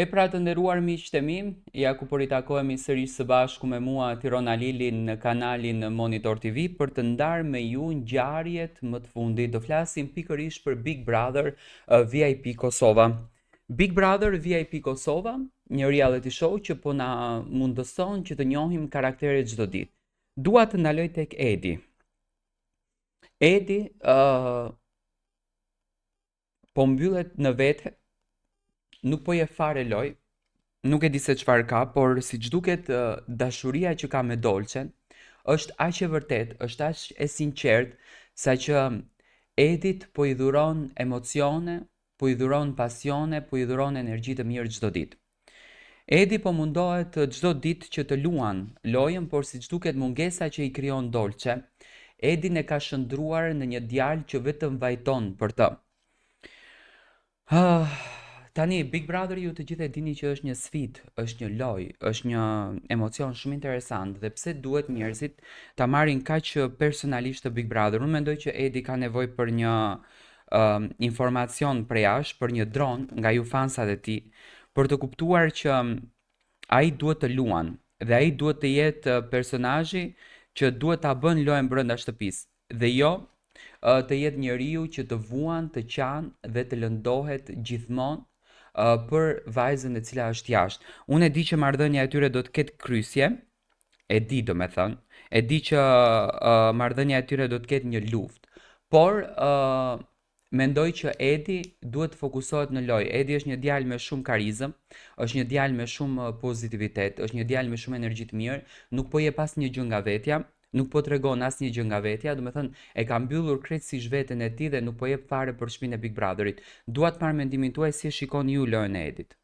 E pra të nderuar miqtë e mi, ja ku po ritakohemi sërish së bashku me mua Tirona Lilin në kanalin Monitor TV për të ndarë me ju ngjarjet më të fundit. Do flasim pikërisht për Big Brother VIP Kosova. Big Brother VIP Kosova, një reality show që po na mundëson që të njohim karaktere çdo ditë. Dua të ndaloj tek Edi. Edi po mbyllet në vete, nuk po je fare loj, nuk e di se çfarë ka, por siç duket dashuria që ka me Dolçen është aq e vërtet, është aq e sinqert, saqë Edit po i dhuron emocione, po i dhuron pasione, po i dhuron energji të mirë çdo ditë. Edi po mundohet çdo ditë që të luan lojën, por siç duket mungesa që i krijon Dolçe, Edin e ka shndruar në një djalë që vetëm vajton për të. Tani, Big Brother ju të gjithë e dini që është një sfidë, është një lojë, është një emocion shumë interesant dhe pse duhet njerëzit ta marrin kaq personalisht të Big Brother. Unë mendoj që Edi ka nevojë për një informacion prej jashtë, për një dron nga ju fansat e tij, për të kuptuar që ai duhet të luan dhe ai duhet të jetë personazhi që duhet ta bën lojën brenda shtëpisë dhe jo të jetë njeriu që të vuan, të qan dhe të lëndohet gjithmonë për vajzën e cila është jashtë. Unë e di që marrëdhënia e tyre do të ketë krysje, e di do me thënë, e di që marrëdhënia e tyre do të ketë një luftë, por mendoj që Edi duhet të fokusohet në lojë. Edi është një djalë me shumë karizëm, është një djalë me shumë pozitivitet, është një djalë me shumë energji të mirë, nuk po jep asnjë gjë nga vetja, nuk po tregon asnjë gjë nga vetja, do me thënë e ka mbyllur krejtësisht veten e tij dhe nuk po jep fare për shpinën e Big Brotherit. Dua të marr mendimin tuaj si e shikoni ju lojën e Edit.